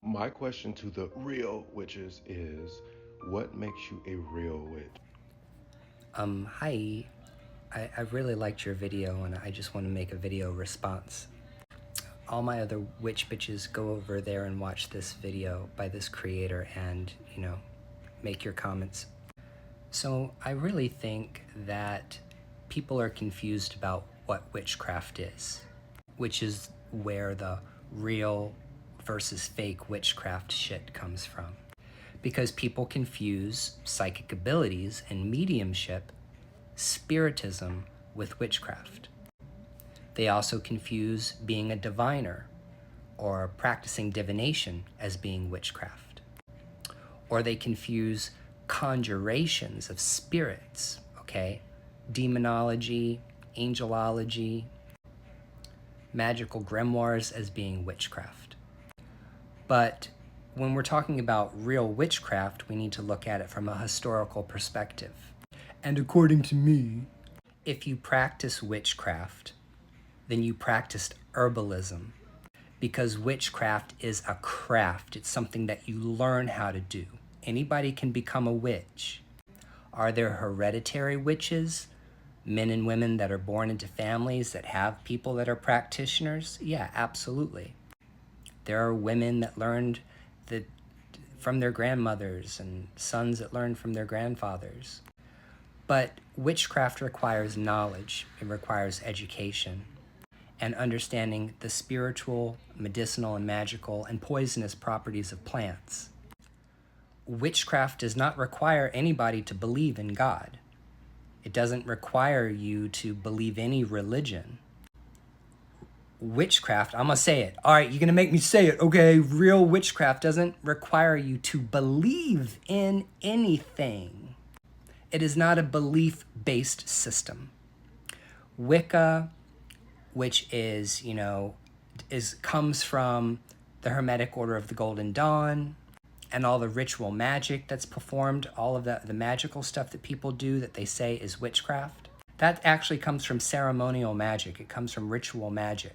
My question to the real witches is, what makes you a real witch? Hi. I really liked your video and I just want to make a video response. All my other witch bitches, go over there and watch this video by this creator and, make your comments. So I really think that people are confused about what witchcraft is, which is where the real versus fake witchcraft shit comes from. Because people confuse psychic abilities and mediumship, spiritism, with witchcraft. They also confuse being a diviner or practicing divination as being witchcraft. Or they confuse conjurations of spirits, okay? Demonology, angelology, magical grimoires as being witchcraft. But when we're talking about real witchcraft, we need to look at it from a historical perspective. And according to me, if you practice witchcraft, then you practiced herbalism, because witchcraft is a craft. It's something that you learn how to do. Anybody can become a witch. Are there hereditary witches? Men and women that are born into families that have people that are practitioners? Yeah, absolutely. There are women that learned that from their grandmothers and sons that learned from their grandfathers. But witchcraft requires knowledge. It requires education and understanding the spiritual, medicinal, and magical and poisonous properties of plants. Witchcraft does not require anybody to believe in God. It doesn't require you to believe any religion. Witchcraft, I'm gonna say it. All right, you're gonna make me say it, okay? Real witchcraft doesn't require you to believe in anything. It is not a belief-based system. Wicca, which is, comes from the Hermetic Order of the Golden Dawn, and all the ritual magic that's performed, all of the magical stuff that people do that they say is witchcraft. That actually comes from ceremonial magic. It comes from ritual magic.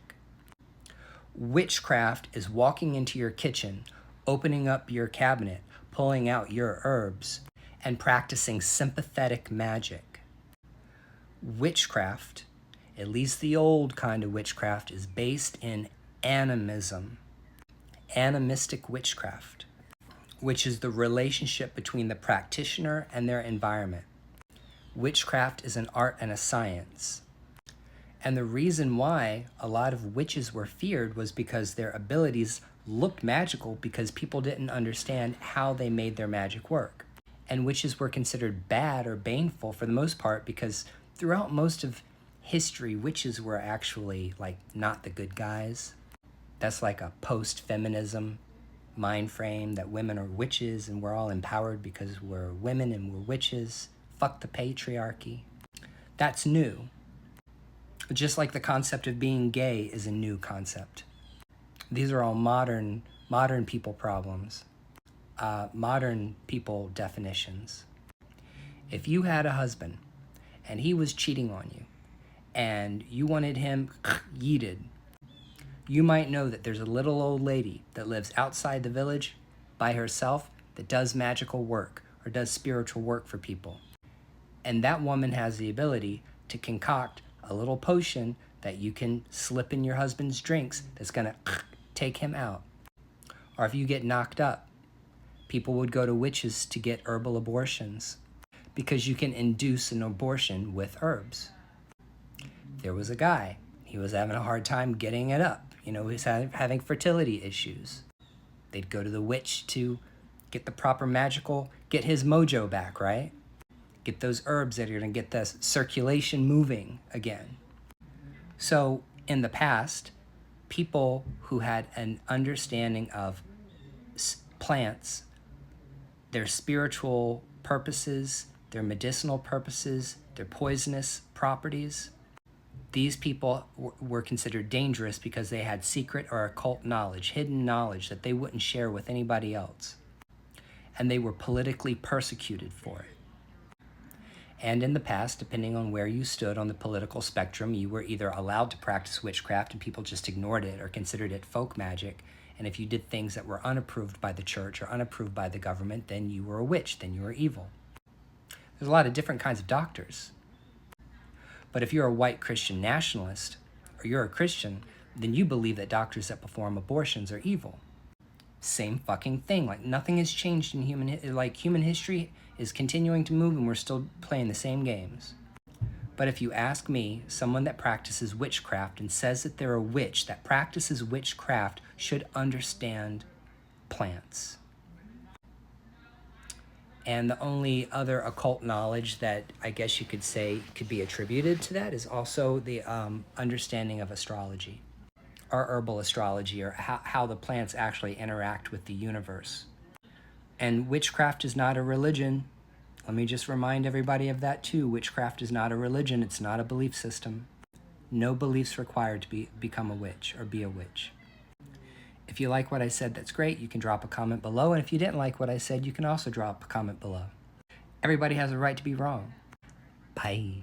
Witchcraft is walking into your kitchen, opening up your cabinet, pulling out your herbs, and practicing sympathetic magic. Witchcraft, at least the old kind of witchcraft, is based in animism, animistic witchcraft, which is the relationship between the practitioner and their environment. Witchcraft is an art and a science. And the reason why a lot of witches were feared was because their abilities looked magical, because people didn't understand how they made their magic work. And witches were considered bad or baneful for the most part, because throughout most of history, witches were actually not the good guys. That's like a post-feminism mind frame that women are witches and we're all empowered because we're women and we're witches. Fuck the patriarchy. That's new. Just like the concept of being gay is a new concept. These are all modern people problems, modern people definitions. If you had a husband and he was cheating on you and you wanted him yeeted, you might know that there's a little old lady that lives outside the village by herself that does magical work or does spiritual work for people. And that woman has the ability to concoct a little potion that you can slip in your husband's drinks that's gonna take him out. Or if you get knocked up, people would go to witches to get herbal abortions because you can induce an abortion with herbs. There was a guy, he was having a hard time getting it up. He was having fertility issues. They'd go to the witch to get the proper magical, get his mojo back, right? Get those herbs that are gonna get the circulation moving again. So in the past, people who had an understanding of plants, their spiritual purposes, their medicinal purposes, their poisonous properties, these people were considered dangerous because they had secret or occult knowledge, hidden knowledge that they wouldn't share with anybody else. And they were politically persecuted for it. And in the past, depending on where you stood on the political spectrum, you were either allowed to practice witchcraft and people just ignored it or considered it folk magic, And if you did things that were unapproved by the church or unapproved by the government, then you were a witch, then you were evil. There's a lot of different kinds of doctors. But if you're a white Christian nationalist, or you're a Christian, then you believe that doctors that perform abortions are evil. Same fucking thing. Like, nothing has changed in human history is continuing to move, and we're still playing the same games. But if you ask me, someone that practices witchcraft and says that they're a witch that practices witchcraft should understand plants. And the only other occult knowledge that I guess you could say could be attributed to that is also the understanding of astrology, or herbal astrology, or how the plants actually interact with the universe. And witchcraft is not a religion. Let me just remind everybody of that too. Witchcraft is not a religion. It's not a belief system. No beliefs required to become a witch or be a witch. If you like what I said, that's great. You can drop a comment below. And if you didn't like what I said, you can also drop a comment below. Everybody has a right to be wrong. Bye.